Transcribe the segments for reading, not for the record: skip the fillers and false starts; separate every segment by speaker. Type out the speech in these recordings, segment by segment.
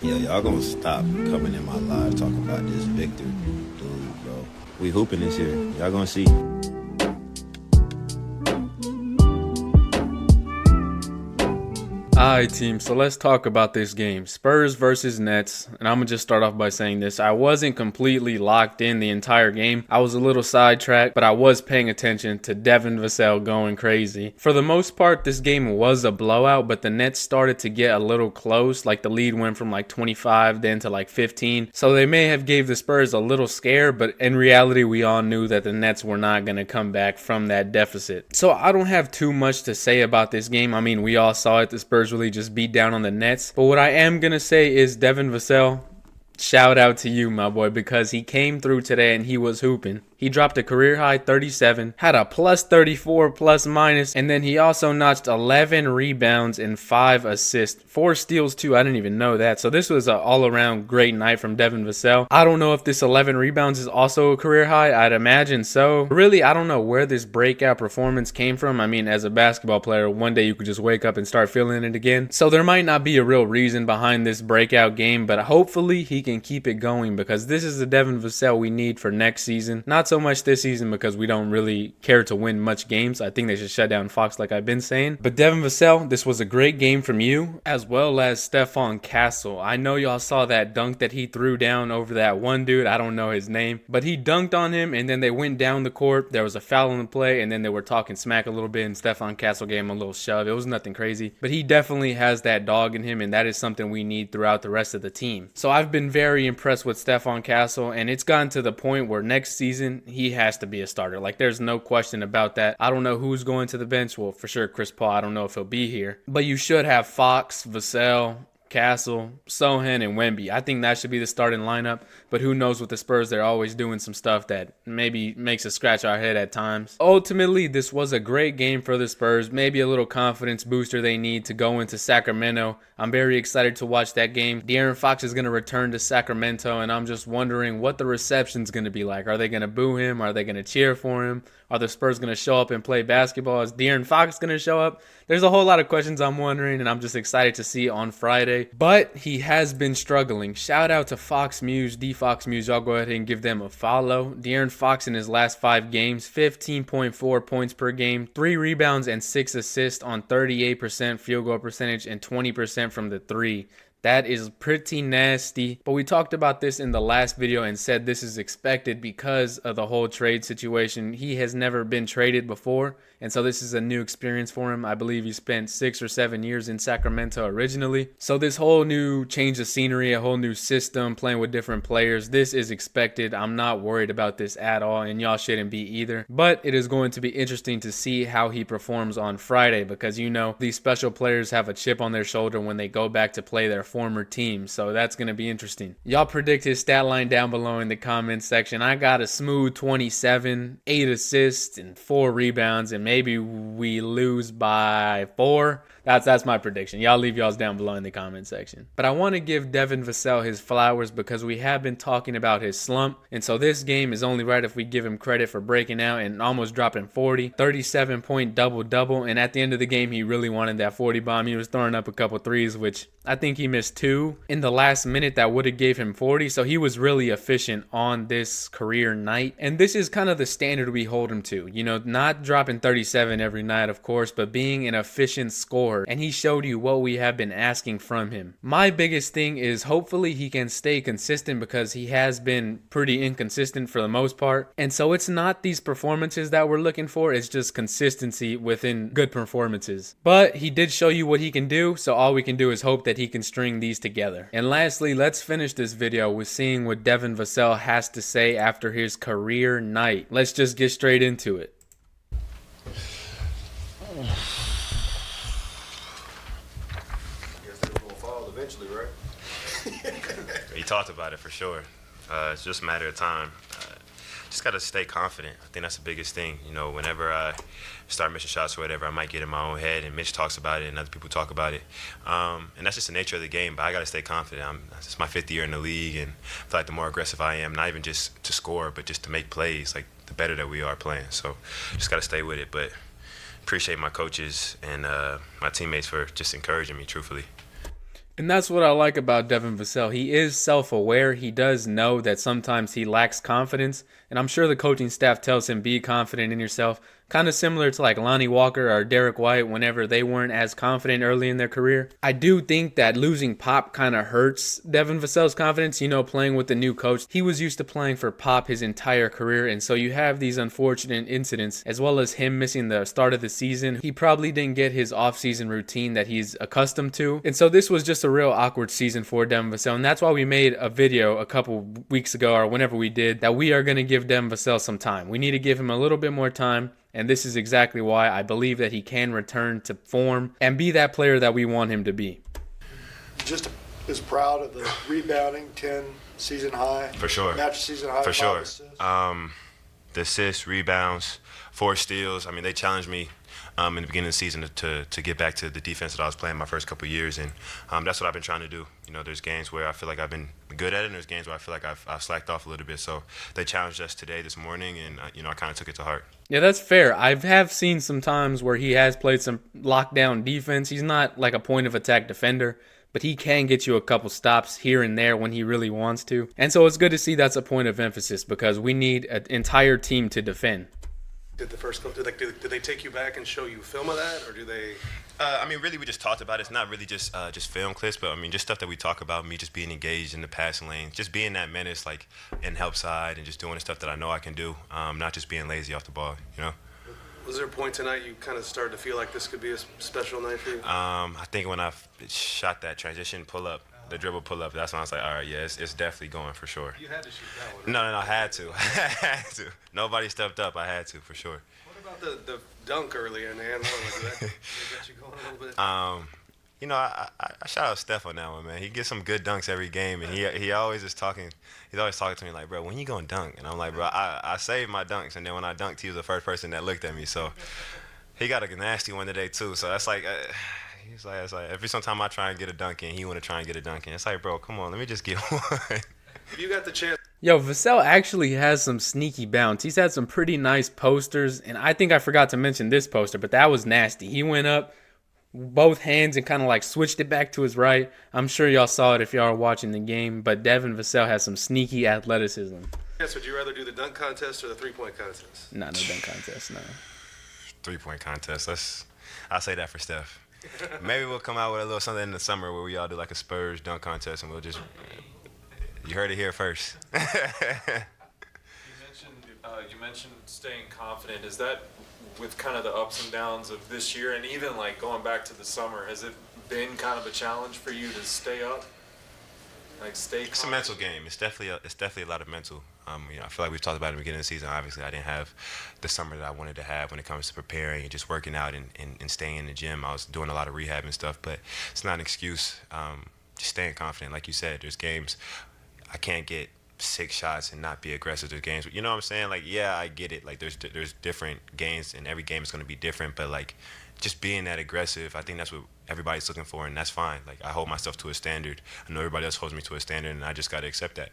Speaker 1: Yeah, y'all gonna stop coming in my live talking about this Victor dude, bro. We hooping this year. Y'all gonna see.
Speaker 2: Alright team, so let's talk about this game. Spurs versus Nets, and I'm gonna just start off by saying this. I wasn't completely locked in the entire game. I was a little sidetracked, but I was paying attention to Devin Vassell going crazy. For the most part, this game was a blowout, but the Nets started to get a little close. Like the lead went from like 25 then to like 15. So they may have gave the Spurs a little scare, but in reality, we all knew that the Nets were not gonna come back from that deficit. So I don't have too much to say about this game. I mean, we all saw it. The Spurs really just beat down on the Nets. But what I am going to say is Devin Vassell, shout out to you, my boy, because he came through today and he was hooping. He dropped a career high 37, had a plus 34 plus minus, and then he also notched 11 rebounds and 5 assists. 4 steals too, I didn't even know that. So this was an all-around great night from Devin Vassell. I don't know if this 11 rebounds is also a career high. I'd imagine so. Really, I don't know where this breakout performance came from. I mean, as a basketball player, one day you could just wake up and start feeling it again. So there might not be a real reason behind this breakout game, but hopefully he can keep it going because this is the Devin Vassell we need for next season. Not so much this season because we don't really care to win much games. I think they should shut down Fox like I've been saying. But Devin Vassell, this was a great game from you, as well as Stephon Castle. I know y'all saw that dunk that he threw down over that one dude. I don't know his name, but he dunked on him and then they went down the court. There was a foul on the play and then they were talking smack a little bit and Stephon Castle gave him a little shove. It was nothing crazy, but he definitely has that dog in him and that is something we need throughout the rest of the team. So I've been very impressed with Stephon Castle and it's gotten to the point where next season he has to be a starter. Like there's no question about that. I don't know who's going to the bench. Well, for sure Chris Paul. I don't know if he'll be here, but you should have Fox, Vassell, Castle, Sohan, and Wemby. I think that should be the starting lineup, but who knows with the Spurs, they're always doing some stuff that maybe makes us scratch our head at times. Ultimately, this was a great game for the Spurs, maybe a little confidence booster they need to go into Sacramento. I'm very excited to watch that game. De'Aaron Fox is going to return to Sacramento, and I'm just wondering what the reception's going to be like. Are they going to boo him? Are they going to cheer for him? Are the Spurs going to show up and play basketball? Is De'Aaron Fox going to show up? There's a whole lot of questions I'm wondering, and I'm just excited to see on Friday. But he has been struggling. Shout out to Fox Muse, DFox Muse. Y'all go ahead and give them a follow. De'Aaron Fox in his last 5 games, 15.4 points per game, 3 rebounds and 6 assists on 38% field goal percentage and 20% from the 3. That is pretty nasty. But we talked about this in the last video and said this is expected because of the whole trade situation. He has never been traded before, and so this is a new experience for him. I believe he spent 6 or 7 years in Sacramento originally. So this whole new change of scenery, a whole new system, playing with different players, this is expected. I'm not worried about this at all, and y'all shouldn't be either. But it is going to be interesting to see how he performs on Friday because, you know, these special players have a chip on their shoulder when they go back to play their former team, so that's going to be interesting. Y'all predict his stat line down below in the comments section. I got a smooth 27, 8 assists, and 4 rebounds, and maybe we lose by 4. That's my prediction. Y'all leave y'all's down below in the comment section. But I want to give Devin Vassell his flowers because we have been talking about his slump. And so this game is only right if we give him credit for breaking out and almost dropping 40. 37-point double-double. And at the end of the game, he really wanted that 40 bomb. He was throwing up a couple threes, which I think he missed 2 in the last minute that would have gave him 40. So he was really efficient on this career night. And this is kind of the standard we hold him to. You know, not dropping 37 every night, of course, but being an efficient scorer. And he showed you what we have been asking from him. My biggest thing is hopefully he can stay consistent because he has been pretty inconsistent for the most part. And so it's not these performances that we're looking for, it's just consistency within good performances. But he did show you what he can do, so all we can do is hope that he can string these together. And lastly, let's finish this video with seeing what Devin Vassell has to say after his career night. Let's just get straight into it.
Speaker 1: Eventually, right?
Speaker 3: He talked about it for sure. It's just a matter of time. Just got to stay confident. I think that's the biggest thing. You know, whenever I start missing shots or whatever, I might get in my own head, and Mitch talks about it, and other people talk about it. And that's just the nature of the game, but I got to stay confident. It's my 5th year in the league, and I feel like the more aggressive I am, not even just to score, but just to make plays, like the better that we are playing. So just got to stay with it. But appreciate my coaches and my teammates for just encouraging me, truthfully.
Speaker 2: And that's what I like about Devin Vassell. He is self-aware. He does know that sometimes he lacks confidence. And I'm sure the coaching staff tells him, be confident in yourself. Kind of similar to like Lonnie Walker or Derek White whenever they weren't as confident early in their career. I do think that losing Pop kind of hurts Devin Vassell's confidence. You know, playing with the new coach. He was used to playing for Pop his entire career. And so you have these unfortunate incidents as well as him missing the start of the season. He probably didn't get his offseason routine that he's accustomed to. And so this was just a real awkward season for Devin Vassell. And that's why we made a video a couple weeks ago or whenever we did that we are going to give Devin Vassell some time. We need to give him a little bit more time. And this is exactly why I believe that he can return to form and be that player that we want him to be.
Speaker 4: Just as proud of the rebounding, 10 season high.
Speaker 3: For sure.
Speaker 4: Match season high.
Speaker 3: For sure.
Speaker 4: Assists.
Speaker 3: The assists, rebounds, 4 steals. I mean, they challenged me in the beginning of the season to get back to the defense that I was playing my first couple of years, and that's what I've been trying to do. You know, there's games where I feel like I've been good at it, and there's games where I feel like I've slacked off a little bit. So they challenged us this morning, and I kind of took it to heart.
Speaker 2: Yeah, that's fair. I have seen some times where he has played some lockdown defense. He's not like a point of attack defender, but he can get you a couple stops here and there when he really wants to. And so it's good to see that's a point of emphasis because we need an entire team to defend.
Speaker 5: Did the first couple, did they take you back and show you film of that, or do they?
Speaker 3: I mean, really, we just talked about it. It's not really just film clips, but I mean, just stuff that we talk about. Me just being engaged in the passing lane, just being that menace, like in help side, and just doing the stuff that I know I can do. Not just being lazy off the ball, you know.
Speaker 5: Was there a point tonight you kind of started to feel like this could be a special night for you?
Speaker 3: I think when I shot that transition pull up, the dribble pull up, that's when I was like, all right, yeah, it's definitely going for sure.
Speaker 5: You had to shoot that one.
Speaker 3: No, I had to. I had to. Nobody stepped up. I had to, for sure.
Speaker 5: What about the dunk earlier in the and one? Did that get you going a little bit?
Speaker 3: I shout out Steph on that one, man. He gets some good dunks every game, and he always is talking. He's always talking to me like, bro, when you gonna dunk? And I'm like, bro, I saved my dunks, and then when I dunked, he was the first person that looked at me. So he got a nasty one today too. So that's like. It's like every time I try and get a dunk in, he want to try and get a dunk in. It's like, bro, come on, let me just get one.
Speaker 5: If you got the chance.
Speaker 2: Yo, Vassell actually has some sneaky bounce. He's had some pretty nice posters, and I think I forgot to mention this poster, but that was nasty. He went up both hands and kind of like switched it back to his right. I'm sure y'all saw it if y'all are watching the game, but Devin Vassell has some sneaky athleticism.
Speaker 5: Yes, would you rather do the dunk contest or the three-point contest?
Speaker 2: No dunk contest, no.
Speaker 3: 3-point contest. I'll say that for Steph. Maybe we'll come out with a little something in the summer where we all do like a Spurs dunk contest, and we'll just. You heard it here first.
Speaker 6: You mentioned staying confident. Is that with kind of the ups and downs of this year, and even like going back to the summer, has it been kind of a challenge for you to stay up? Like stay.
Speaker 3: It's a mental game. It's definitely a lot of mental. I feel like we've talked about it in the beginning of the season. Obviously, I didn't have the summer that I wanted to have when it comes to preparing and just working out and staying in the gym. I was doing a lot of rehab and stuff, but it's not an excuse. Just staying confident. Like you said, there's games I can't get 6 shots and not be aggressive. There's games, you know what I'm saying? Like, yeah, I get it. Like, there's different games, and every game is going to be different. But like, just being that aggressive, I think that's what everybody's looking for, and that's fine. Like, I hold myself to a standard. I know everybody else holds me to a standard, and I just got to accept that.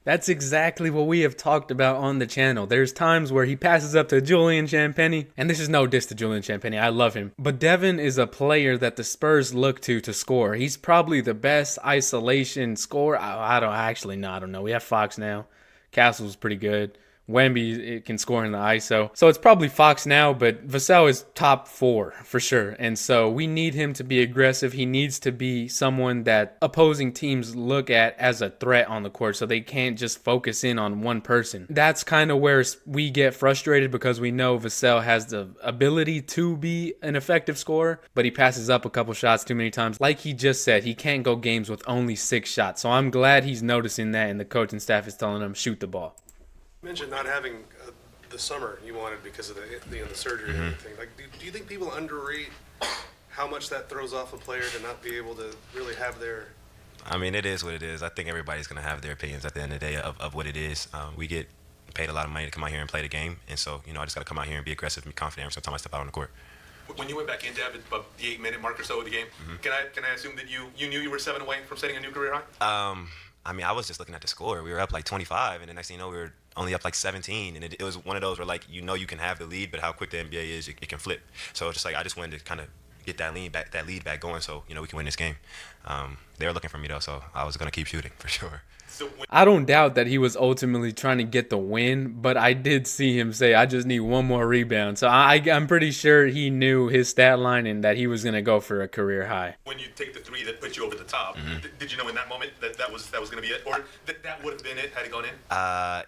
Speaker 2: That's exactly what we have talked about on the channel. There's times where he passes up to Julian Champagnie, and this is no diss to Julian Champagnie. I love him. But Devin is a player that the Spurs look to score. He's probably the best isolation scorer. I don't know. We have Fox now. Castle's pretty good. Wemby can score in the ISO. So it's probably Fox now, but Vassell is top 4 for sure. And so we need him to be aggressive. He needs to be someone that opposing teams look at as a threat on the court, so they can't just focus in on one person. That's kind of where we get frustrated because we know Vassell has the ability to be an effective scorer, but he passes up a couple shots too many times. Like he just said, he can't go games with only 6 shots. So I'm glad he's noticing that, and the coaching staff is telling him, shoot the ball.
Speaker 5: You mentioned not having the summer you wanted because of the surgery and everything. Like, do you think people underrate how much that throws off a player to not be able to really have their?
Speaker 3: I mean, it is what it is. I think everybody's going to have their opinions at the end of the day of what it is. We get paid a lot of money to come out here and play the game, and so I just got to come out here and be aggressive and be confident every time I step out on the court.
Speaker 7: When you went back in, Devin, about the 8-minute mark or so of the game, can I assume that you knew you were 7 away from setting a new career high?
Speaker 3: I mean, I was just looking at the score. We were up like 25, and the next thing you know, we were only up like 17, and it was one of those where like you can have the lead, but how quick the NBA is, it can flip. So it's just like I just wanted to kind of get that lead back going, so we can win this game. They were looking for me though, so I was gonna keep shooting for sure.
Speaker 7: So when
Speaker 2: I don't doubt that he was ultimately trying to get the win, but I did see him say, I just need one more rebound. So I'm pretty sure he knew his stat line and that he was going to go for a career high.
Speaker 7: when you take the three that put you over the top, did you know in that moment that was going to be it, or that would have been it had it gone in?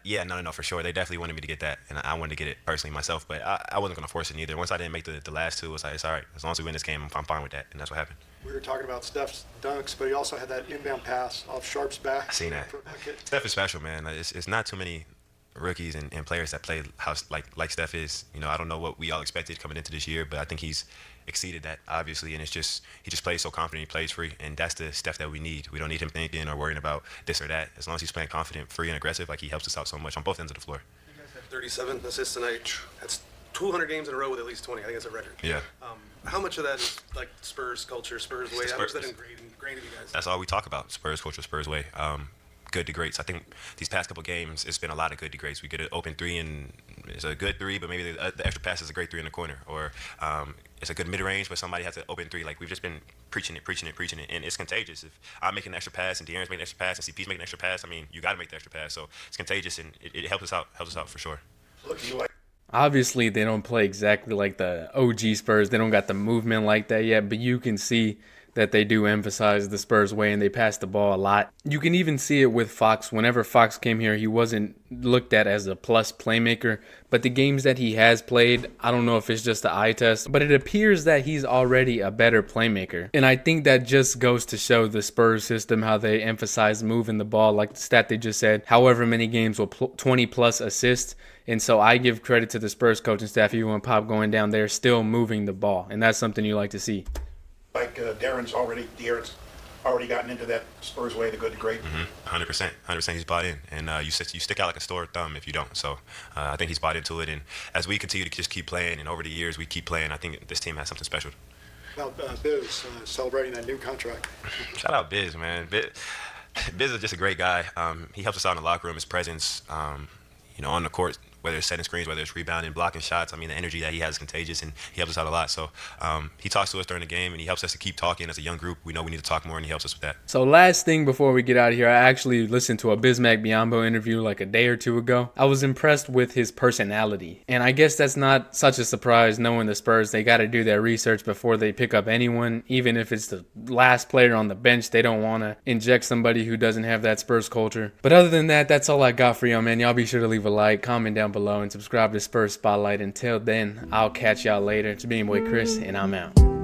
Speaker 3: Yeah, no, for sure. They definitely wanted me to get that, and I wanted to get it personally myself, but I wasn't gonna force it either. Once I didn't make the last two, it was like, it's all right. As long as we win this game, I'm fine with that, and that's what happened.
Speaker 4: We were talking about Steph's dunks, but he also had that inbound pass off Sharp's back.
Speaker 3: I seen that.
Speaker 4: for a bucket.
Speaker 3: Steph is special, man. It's not too many rookies and players that play like Steph is. I don't know what we all expected coming into this year, but I think he's exceeded that, obviously, and he just plays so confident, he plays free, and that's the Steph that we need. We don't need him thinking or worrying about this or that. As long as he's playing confident, free, and aggressive, like he helps us out so much on both ends of the floor.
Speaker 5: You guys had 37 assists tonight. That's 200 games in a row with at least 20. I think that's a record.
Speaker 3: Yeah.
Speaker 5: How much of that is like Spurs culture, Spurs way? How much is that ingrained in you guys?
Speaker 3: That's all we talk about, Spurs culture, Spurs way. Good to greats. I think these past couple games, it's been a lot of good to greats. We get an open three, and it's a good three, but maybe the extra pass is a great three in the corner. Or it's a good mid-range, but somebody has an open three. Like, we've just been preaching it, and it's contagious. If I'm making an extra pass, and De'Aaron's making an extra pass, and CP's making an extra pass, I mean, you got to make the extra pass. So it's contagious, and it helps us out for sure.
Speaker 7: Look, you like.
Speaker 2: Obviously, they don't play exactly like the OG Spurs. They don't got the movement like that yet, but you can see that they do emphasize the Spurs way and they pass the ball a lot. You can even see it with Fox. Whenever Fox came here, he wasn't looked at as a plus playmaker, but the games that he has played, I don't know if it's just the eye test, but it appears that he's already a better playmaker. And I think that just goes to show the Spurs system, how they emphasize moving the ball, like the stat they just said, however many games will 20 plus assists. And so I give credit to the Spurs coaching staff, even when Pop going down, they're still moving the ball, and that's something you like to see.
Speaker 8: Like De'Aaron's already gotten into that Spurs way, the good to great.
Speaker 3: 100%. He's bought in, and you stick out like a sore thumb if you don't. So I think he's bought into it, and as we continue to just keep playing, and over the years we keep playing, I think this team has something special.
Speaker 4: About Biz celebrating that new contract.
Speaker 3: Shout out Biz, man. Biz is just a great guy. He helps us out in the locker room. His presence, on the court, whether it's setting screens, whether it's rebounding, blocking shots. I mean, the energy that he has is contagious, and he helps us out a lot. So he talks to us during the game, and he helps us to keep talking. As a young group, we know we need to talk more, and he helps us with that.
Speaker 2: So last thing before we get out of here, I actually listened to a Bismack Biyombo interview like a day or two ago. I was impressed with his personality, and I guess that's not such a surprise knowing the Spurs. They got to do their research before they pick up anyone, even if it's the last player on the bench. They don't want to inject somebody who doesn't have that Spurs culture. But other than that, that's all I got for y'all, man. Y'all be sure to leave a like, comment down below, and subscribe to Spurs Spotlight. Until then, I'll catch y'all later. It's Bean Boy Chris, and I'm out.